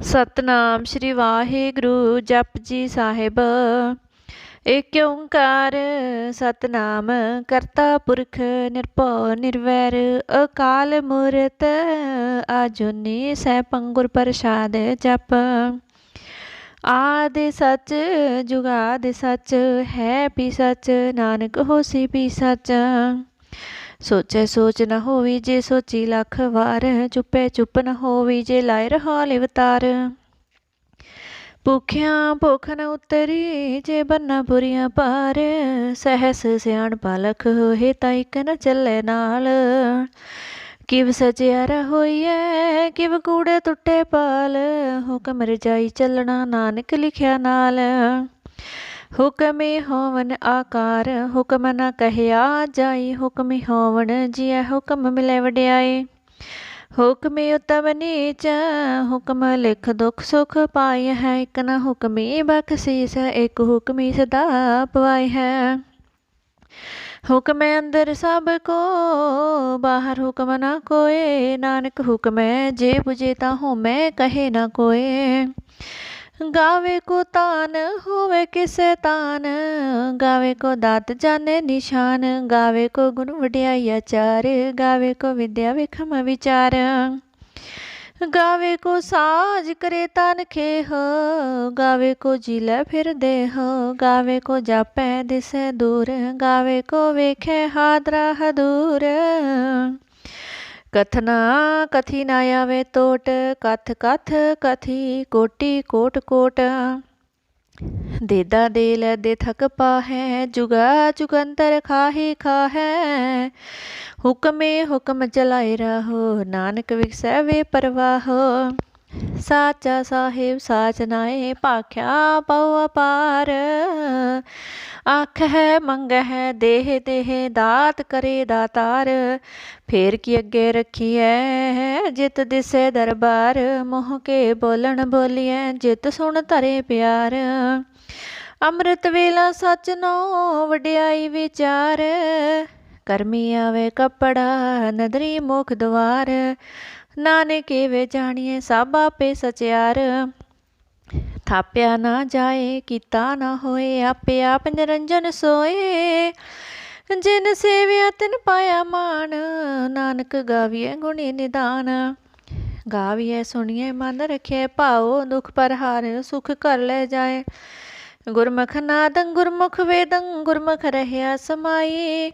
सतनाम श्री वाहिगुरु जप जी साहिब। एक ओंकार सतनाम करता पुरख निरभउ निर्वैर अकाल मूरत आजुनी सैभं गुर प्रसाद जप। आदि सच जुगादि सच है भी सच नानक होसी भी सच। सोचे सोच न होवी जे सोची लख वार चुपे चुप न होवी जे लाए रहा लिवतार। भूखिया भुख न उतरी जे बन्ना बुरियां पार सहस सियाण पालख होए ताइक न चले नाल। किव सजियारा होइए किव कूड़े टुटे पाल हुक्म रजाई चलना नानक लिखिया नाल। हुक्म होवन आकार हुक्म न कहया जाई हुक्म होवन जिय हुक्म मिले वड्याई। हुक्म उत्तम नीच हुक्म लिख दुख सुख पाई है एक न हुक्मी बख्शीस एक हुक्मी सदा पवाई है। हुक्म अंदर सब को बाहर हुक्म न कोय नानक हुक्म जे बुझे ता होमै कहे न कोय। गावे को तान होवे किसे तान गावे को दात जाने निशान। गावे को गुण वड्याई आचार गावे को विद्या विखम विचार। गावे को साज करे तन खेह गावे को जिले फिर देह। गावे को जापै दिसे दूर गावे को वेखे हादरा हदूर। कथना कथी ना आवे तोट कथ कथ कथी कोटि कोट कोट। देदा दे लै दे थक पाहै जुगा जुगंतर खाही खाहै। हुक्मे हुक्म चलाए रहो नानक विकसै वे परवाहो। साचा साहिब साच नाए भाख्या पाओ अपार। आख है मंग है देह देह दात करे दातार। फेर की अगे रखी है जित दिसे दरबार। मोह के बोलन बोलिए जित सुन धरे प्यार। अमृत वेला सच नो वड्याई विचार। करमी आवे कपड़ा नदरी मुख द्वार। नानक वे जानिए सब आपे सचियार। थाप्या ना जाए कीता ना होए आपे आप निरंजन सोए। जिन सेविया तिन पाया मान नानक गाविए गुणी निदान। गाविए सुनिए मन रखे भाओ दुख पर हार सुख कर ले जाए। गुरमुख नादं गुरमुख वेदं गुरमुख रहया समाई।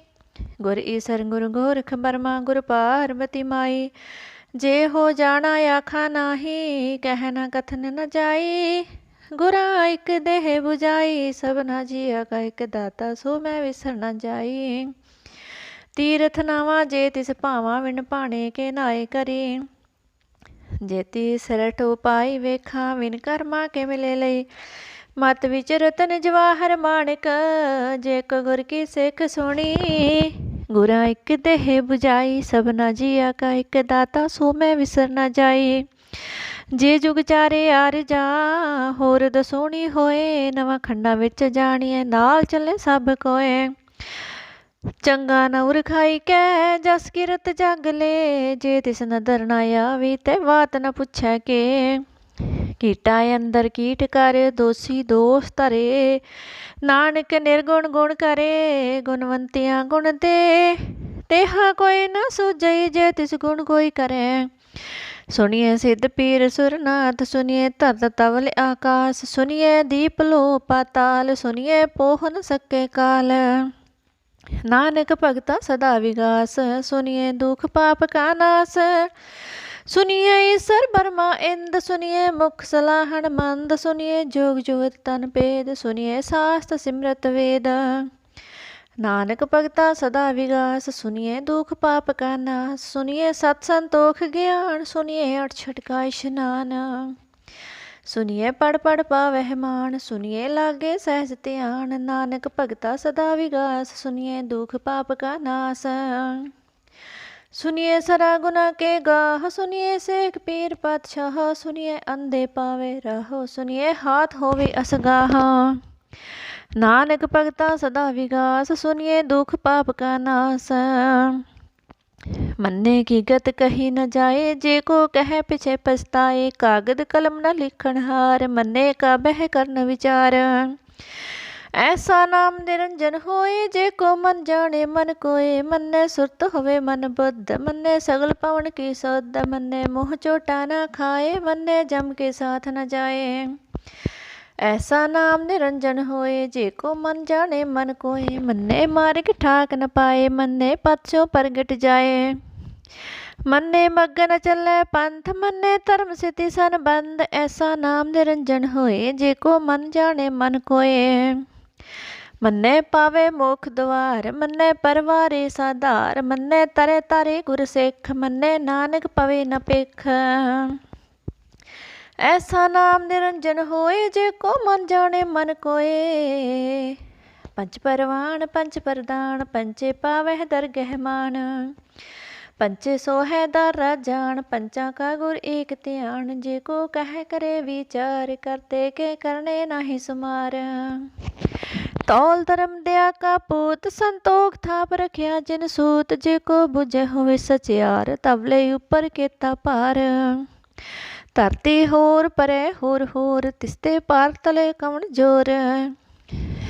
गुर ईसर गुर गोरख बर्मा गुर पार्वती माई। जे हो जाना आखा नाही कहना कथन न जाई। गुरा एक देह बुझाई सबना जिया का एक दाता सो मैं विसर न जाई। तीरथ नावा जे तिस भावा विन भाणे के नाए करी। जे तिस रट उपाई वेखा विन कर्मा के मिले लई। मत विच रतन जवाहर माणिक जे गुर की सिख सुनी। गुरा एक देह बुझाई सबना जिया का एक दाता सो मैं विसर न जाई। जे जुग चारे आर जा होर दसोनी होए नवा खंडा विच जानिए नाल चले सब कोए। चंगा न उर खाई कै जस किरत जग ले जे तिस नदर न आवी ते बात न पुछै के। कीटा अंदर कीट कर दोषी दोष धरे। नानक निर्गुण गुण करे गुणवंतियां गुण दे। तेहा कोई न सूझई जे तिस गुण कोई करे। सुनिए सिद्ध पीर सुरनाथ सुनिए धरत तवल आकाश। सुनिए दीप लो पाताल सुनिए पोह न सके काल। नानक भगता सदा विगास सुनिए दुख पाप का नाश। सुनिए ईसर बर्मा इंद सुनिए मुख सलाहन मंद। सुनिए जोग जुगत तन भेद सुनिए शास्त्र सिमरत वेद। नानक भगता सदा विगास सुनिए दुख पाप का नाश। सुनिए सत संतोख ज्ञान सुनिए अठछठ का स्नान। सुनिए पढ़ पढ़ पावह मान सुनिए लागे सहज ध्यान। नानक भगता सदा विगास सुनिए दुख पाप का नाश। सुनिए सरा गुना के गाह सुनिए सेख पीर पातशाह। सुनिए अंधे पावे राहो सुनिए हाथ होवे असगाह। नानक भगता सदा विगास सुनिए दुख पाप का नाश। मन्ने की गत कही न जाए, जे को कहे पिछे पछताए। कागद कलम न लिखण हार, मन्ने का बह करन विचार। ऐसा नाम निरंजन होए, जे को मन जाने मन कोय। मन्ने सुरत होवे मन बुद्ध, मन्ने सगल पवन की सुध। मन्ने मोह चोटा न खाए, मन्ने जम के साथ न जाए। ऐसा नाम निरंजन होए, जे को मन जाने मन कोय। मन्ने मार्ग ठाक न पाए, मन्ने पथसों परगट जाए। मन्ने मग्न चले पंथ, मन्ने धर्म सिति सन बंद। ऐसा नाम निरंजन होए, जे को मन जाने मन कोय। मन्ने पावे मोख द्वार, मन्ने परवारे साधार। मन्ने तरे तारे गुर सिख, मन्ने नानक पवे न पिख। ऐसा नाम निरंजन होए, जे को मन जाने मन कोय। पंच परवान पंच प्रदान, पंचे पावह दरगह मान। पंचे सोहै दारा जान, पंचा का गुर एक ध्यान। जे को कह करे विचार, करते के करने नाही सुमार। तौल धर्म दया का पूत, संतोख थाप रखिया जिन सूत। जे को बुझे होवे सचियार, तबले ऊपर केता पार। धरती होर परे होर होर, तिसते पार तले कवन जोर।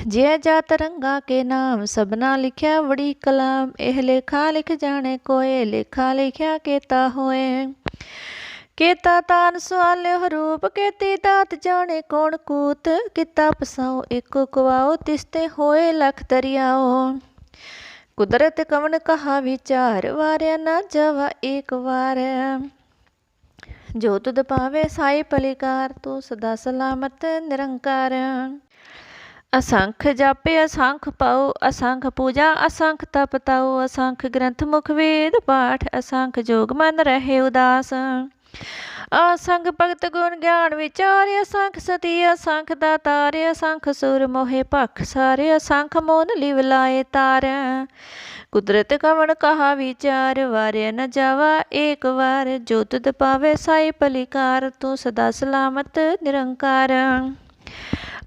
जे जात रंगा के नाम, सबना लिखिया बड़ी कलाम। एह लेखा लिख जाने कोय, लेखा लिखिया केता होए। केता तान सवाल्यो रूप, केती दात जाने कौन कूत। किता पसाओ एको कुआओ, तिसते होए लख दरियाओ। कुदरत कवन कहा विचार, वार्या न जावा एक वार। जो तुद पावे साई पलिकार, तू सदा सलामत निरंकार। असंख जापे असंख पाओ, असंख पूजा असंख तप ताओ। असंख ग्रंथ मुख वेद पाठ, असंख जोग मन रहे उदास। असंख भगत गुण ज्ञान विचार, असंख सती असंख दातार। असंख सुर मोहे पख सारे, असंख मोन लिव लाए तार। कुदरत कवन कहा विचार, वार्या न जावा एक वार। जो तुद पावे साई पलिकार, तू सदा सलामत निरंकार।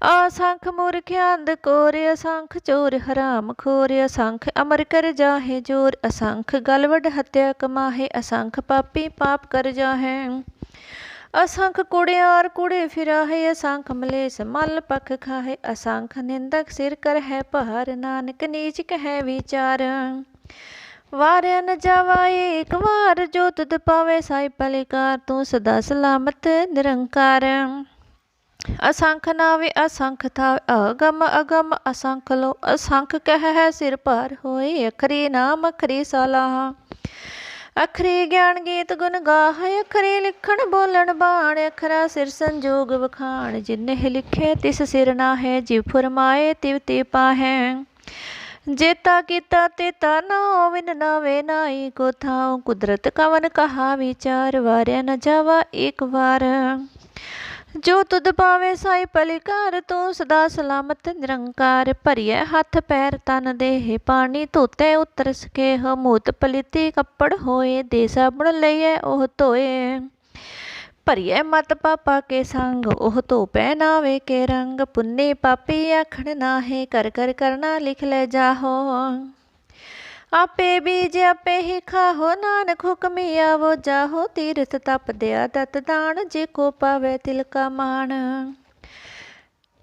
असंख मूर्ख अंध कोर, असंख चोर हराम खोर। असंख अमर कर जाहे जोर, असंख गलवड हत्या कमाहे। असंख पापी पाप कर जाहे। असंख कुड़ियार कुड़े फिराहे, असंख मलेस मल पख खाहे। असंख निंदक सिर कर है पहार, नानक नीच कह विचार। वार्या न जावा एक वार, जो तुद पावे साई पलिकार। तू सदा सलामत निरंकार। असंख नावे असंख थावे, अगम अगम असंख लो। असंख कह है सिर पार होए, अखरी नाम अखरी सलाह। अखरी ज्ञान गीत गुण गाह, अखरी लिखण बोलन बाण। अखरा सिर संजोग वखाण, जिन्हें लिखे तिस सिर नाहे। जिव फुरमाए तिव ते पाहै। जेता कीता तेता नाओ, विन नावे नाई को थाओ। कुदरत कवन कहा विचार, वार्या न जावा एक वार। जो तुद पावे साई पलिकार, तू सदा सलामत निरंकार। भरिए हथ पैर तन देह, पानी धोते उतर सकेह। मूत पलीती कपड़ होए, दे साबुण लइए ओह धोए। भरिए मत पापा के संग, ओह धो पहनावे के रंग। पुन्नी पापी आखण नाहे, कर कर करना लिख ले जाहो। आपे बीज आपे ही खाहो, नानक हुक्म आवो जाहो। तीर्थ तप दया दत दान, जे को पावे तिल का मान।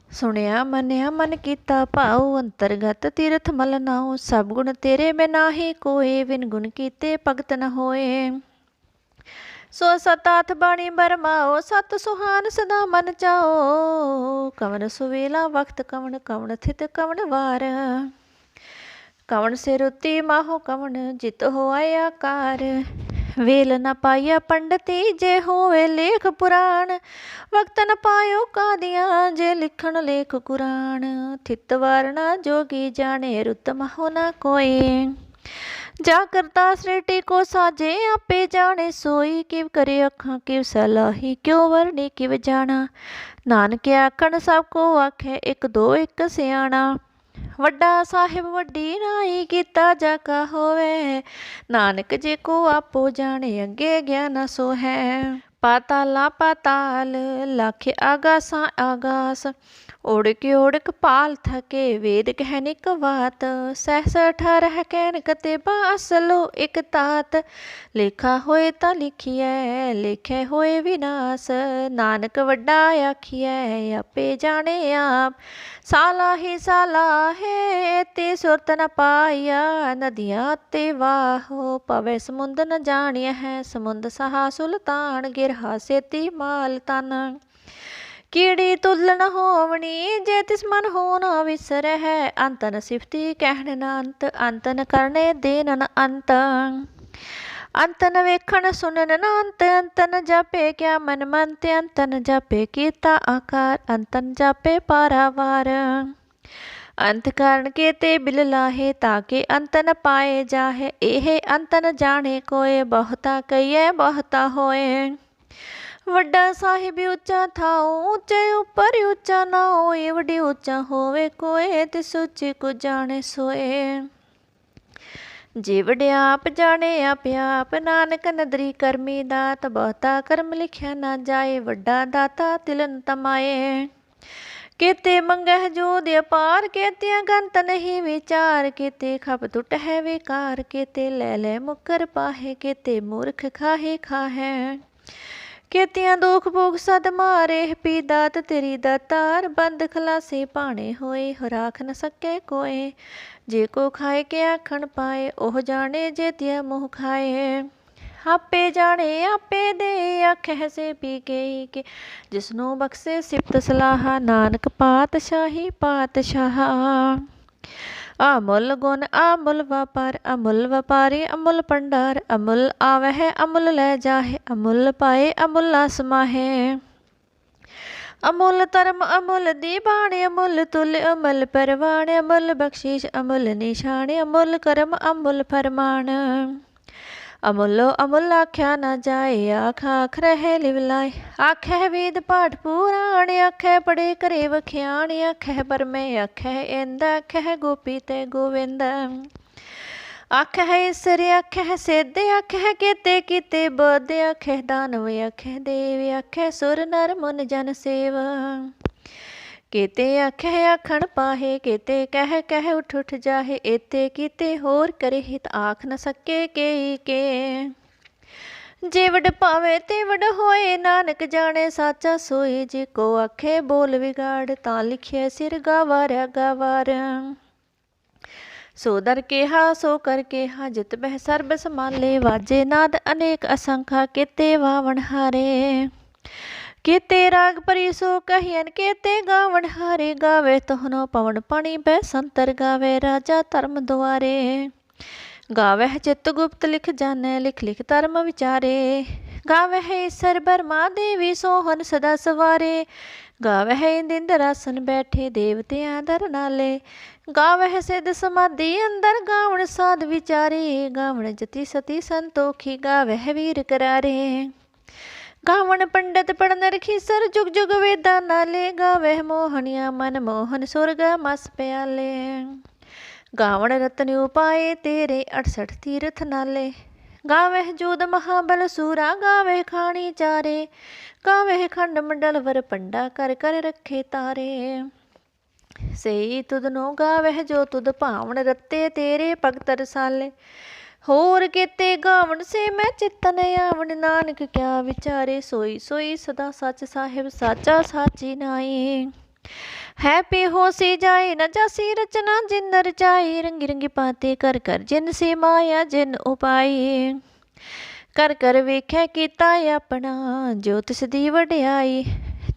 सुनिया मनिया मन कीता भाओ, अंतरगत तीर्थ मल नाओ। सब गुण तेरे में नाही कोय, बिन गुण कीते भगत न होए। सो सतात बाणी बरमाओ, सत सुहान सदा मन चाओ। कवन सुवेला वक्त कवन, कवन थित कवन वार। कवन से रुति माहो कवन, जित होए आकार। वेल न पाया पंडती, जे होवे लेख पुराण। वक्त न पायो कादिया, जे लिखण लेख कुरान। थित वारना जोगी जाने, रुत माहो न कोई। जा करता सृष्टि को साजे, आपे जाने सोई। किव करे अखां किव सलाही, क्यों वरनी किव जाना। नानक आखण सब को आखे, एक दो एक सियाणा। वड्डा साहिब वड्डी नाई, कीता जाका होवे। नानक जे को आपो जाने, अगे ज्ञान सो है। पाताला पाताल लाखे आगासा आगास। ओड़क पाल थके वेद कहनिक वात। सहस 18 कहन कते बासलो एक तात। लेखा होए ता लिखिए लेखे होए विनाश। नानक वड्डा आखिए आपे जाने आप। साला ही साला है ते सुरत न पाया। नदियाँ ते वाहो पवे समुंद न जानिया है। समुंद सहा सुल्तान गिरहा सेती माल तन। कीड़ी तुलन होवनी जे तिस मन हो न विसर है। अंतन सिफती कहन न अंत अंतन करने देन न अंत। अंतन वेखण सुनन न अंत अंतन जापे क्या मन मंत। अंतन जापे कीता आकार अंतन जापे पारावार। अंत कारण के ते बिल लाहे ताके अंतन पाए जाहे। एहे अंतन जाने कोय बहुता कहिए बहुता होए। वड्डा साहिब ऊंचा थाओ ऊंचे उपर ऊंचा ना होए। वड्डी ऊंचा होवे कोय तिस ऊंचे को जाने सोए। जे वड्डे आप जाने आप आप नानक नदरी करमी दात। बहुता कर्म लिखिया ना जाए वड्डा दाता तिलन तमाए। केते मंगह जोध अपार केतिया गंत नहीं विचार। केते खप टुट है विकार केते ले ले मुकर पाहे। केते मूर्ख खाहे खाहे केतिया दुख भोग सद मारे। पी दात तेरी दातार बंद खलासे पाने होए। हो राख न सके कोय जे को खाए के आखण पाए। ओह जाने जे तिया मुँह खाए। आपे जाने आपे दे आखै से पी के जिसनों बख्शे सिफत सलाह। नानक पातशाही पातशाह। अमुल गुण अमुल व्यापार अमुल व्यापारी अमुल भंडार। अमुल आवह अमुल लै जाहे अमुल पाए अमुल समाहे। अमुल धर्म अमुल दीवाने अमुल तुल अमुल परवाने। अमुल बख्शीश अमुल निशाने अमुल कर्म अमुल फरमान। अमुलो अमुल आख्या ना जाए आख आख रहे लिवलाए। आखै वेद पाठ पुराण आखै पढ़े करे वख्याण। आखै परमे आखै इंद आखै गोपी ते गोविंद। आखै ईसर आखै सिद्ध आखै केते कीते बुद्ध। आखै दानव आखै देव आखै सुर नर मुन जन सेव। केते आखै आखण पाहे केते कह उठ उठ जाहे। एते कीते होर करे हित आख न सके के। जे वड पावे ते वड होए नानक जाने साचा सोए। जे को आखे बोल बिगाड़ तां लिखिए सिर गावारा गावार। सो दर केहा सो कर केहा जित बह सर्ब संभाले। वाजे नाद अनेक असंखा केते वावण हारे। केते राग परी सो कहियन केते गावण हारे। गावे तोहनो पवन पानी बैसंतर गावे राजा धर्म द्वारे। गावह चित्त गुप्त लिख जाने लिख लिख धर्म विचारे। गावह ईसर बर्मा देवी सोहन सदा सवारे। गावह इंदिंद आसन बैठे देवतियां दर नाले। गावह सिद्ध समाधि अंदर गावण साध विचारे। गावण जति सती संतोखी गावह वीर करारे। गावण पंडित पढ़न रखीसर जुग जुग वेदा नाले। गावह मोहनिया मन मोहन सुरग मस प्याले। गावण रतन उपाय तेरे 68 तीर्थ नाले। गावह जोध महाबल सूरा गावह खानी चारे। गावह खंड मंडल वर पंडा कर कर रखे तारे। सेई तुदनो गावह जो तुद भावण रत्ते तेरे भगत रसाले। होर केते गावण से मैं चितन आवण। नानक क्या विचारे सोई सोई सदा सच साहिब साचा साची नाई। है पे हो सी जाए न जासी रचना जिन रचाई। रंगी रंगी पाते कर कर जिन से माया जिन उपाई। कर कर वेख्या कीता अपना जो तिस दी वड्याई।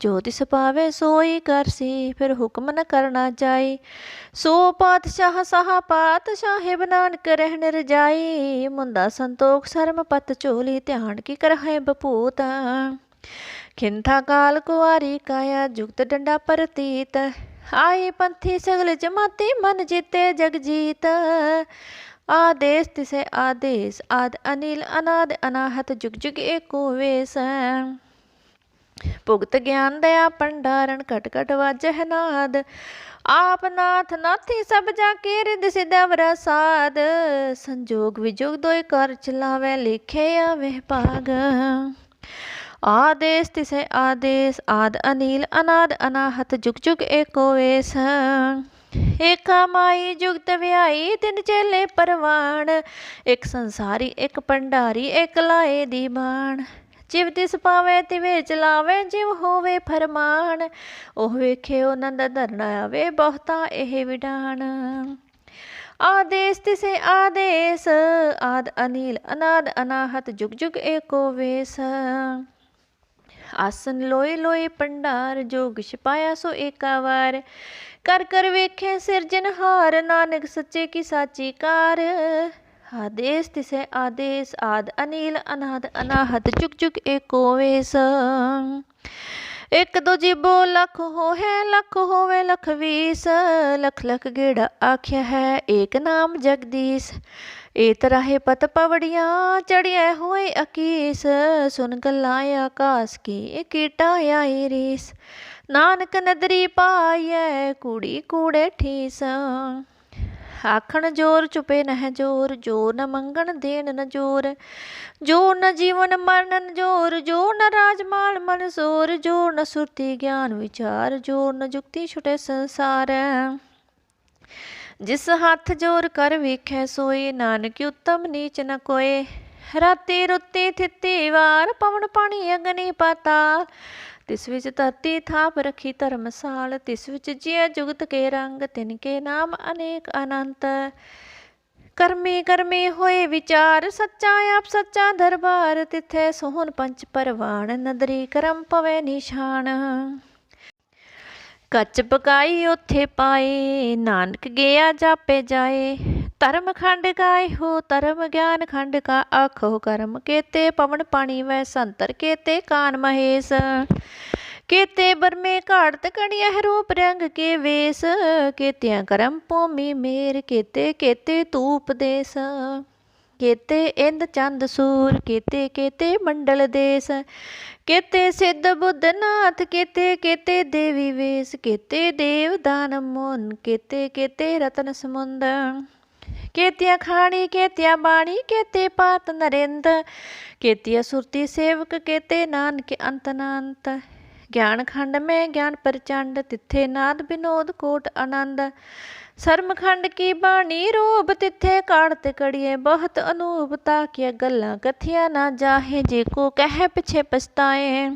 जो तिस पावे सोई करसी फिर हुक्म न करना जाए। सो पातशाह सहा पातशाहिब नानक रहन रजाई। मुंदा संतोख शर्म पत चोली ध्यान की करहे बपूत। खिंथा काल कुआरी काया जुगत डंडा परतीत। आए पंथी सगल जमाती मन जीते जग जीत। आदेश तिसे आदेश आद अनिल अनाद अनाहत जुग जुग एको वेश। भुगत ज्ञान दया भंडारण कट कट वाजह नाद। आप नाथ नाथी सब जाके रिद सिद्धवरा साध। संजोग विजोग दोय कर चलावे लिखे आवे भाग। आदेश तिसे आदेश आद अनिल अनाद अनाहत जुग जुग एको वेस। एका माई जुगत व्याई तिन चेले परवान। एक संसारी एक भंडारी एक लाए दीवान। जिव तिस पावे तिवे चलावे जिव होवे फरमान। ओह वेखे नंद धरना आवे बहुता एह विडान। आदेश तिसे आदेश आद अनिल अनाद अनाहत जुग जुग एको वेस। आसन लोए लोए भंडार जोग छिपाया सो एका वार। कर कर वेखे सिरजनहार नानक सच्चे की साची कार। आदेश तिसे आदेश आद अनिल अनाद अनाहत जुग जुग एको वेस। एक दो जिबो लख होवे लख वीस। लख लख गेड़ा आख्या है एक नाम जगदीश। ए तराहे पत पवड़िया चढ़िया होए अकीस। सुन गल्ला आकाश की कीटा आई रीस। नानक नदरी पाइयै कूड़ी कूड़े ठीस। आखण जोर चुपे नह जोर जोर न मंगण देन न जोर। जोर न जीवन मरण जोर जोर न राजमाल मन सोर। जोर न सुरती ज्ञान विचार जोर न जुक्ति छुटे संसार। जिस हाथ जोर कर वेखै सोए नानक उत्तम नीच न कोय। राती रुती थिती वार पवन पानी अग्नि पाताल। तिस विच धरती थाप रखी धर्मसाल। तिस विच जिया जुगत के रंग तिनके नाम अनेक अनंत। करमी करमी होए विचार सच्चा आप सच्चा दरबार। तिथे सोहन पंच परवान नदरी करम पवे निशान। कच पकाई उथे पाए नानक गया जापे जाए। धर्म खंड गाए हो धर्म ज्ञान खंड का आखो कर्म। केते पवन पानी वै संतर केते कान महेश। केते बरमे घाड़त कड़िया रूप रंग के वेश। केतिया करम भूमि मेर केते केते तूप देश। केते इंद चंद सूर केते केते मंडल देश। केते सिद्ध बुद्ध नाथ केते केते देवी वेश। केते देव दान मोन केते केते रतन समुंद। केतिया खाणी केतिया बाणी केते पात नरेंद। केतिया सुरती सेवक केते नानक अंतनांत। ज्ञान खंड में ज्ञान प्रचंड तिथे नाद विनोद कोट आनंद। शर्म खंड की बाणी रूप तिथे काढ़त कड़िए बहुत अनूप। ताकिया गल्ला कथिया ना जाहे जेको कह पिछे पछताए।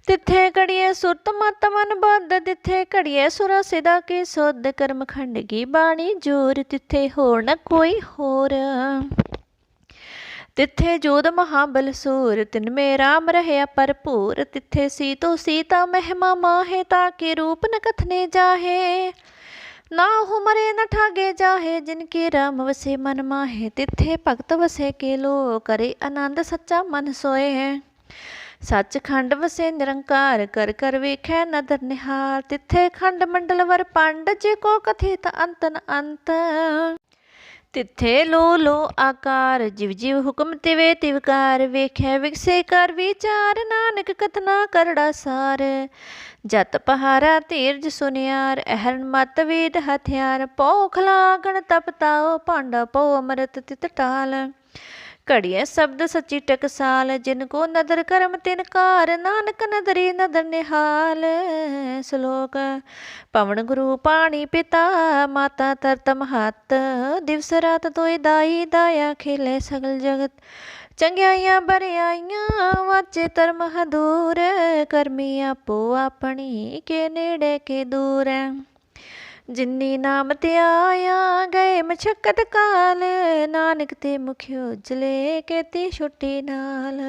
तिथे कड़िए सुरत मत मन बद्ध तिथे कड़िए सुर सिदा की सुध। कर्म खंड की बाणी जोर तिथे होर न कोई होर। तिथे जोध महाबल सूर तिन में राम रहया भरपूर। तिथे सीतो सीता महिमा माहे ताके रूप न कथने जाहे। ना हुमरे न ठागे जाहे जिनके राम वसे मन माहे। तिथे भगत वसे के लो करे आनंद सच्चा मन सोए है। सच खंड वसे निरंकार कर कर वेखै नदर निहार। तिथे खंड मंडल वर पंड जे को कथित अंतन अंत। तिथे लो आकार जिव जिव हुक्म तिवे तिवकार। वेखै विकसे कर विचार नानक कथना करड़ा सार। जत पहारा धीरज सुनियार अहरन मत वेद हथियार। पौ खलागण तपताओ पांडा पौ अमृत तित टाल। घड़िया शब्द सची टकसाल जिनको नदर करम तिनकार। नानक नदरी नदर निहाल। श्लोक पवन गुरु पाणी पिता माता तरत महत। दिवस रात दोए दाई दाया खेले सगल जगत। चंगियाइयां बरियाइयां वाचे धर्म हदूर। करमी आपो अपनी के नेड़े के दूर। जिन्नी नाम ते आया गए मशक्कत काल। नानक ते मुखियो उजले केती छुट्टी नाल।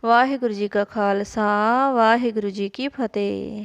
वाहिगुरु जी का खालसा वाहिगुरु जी की फतेह।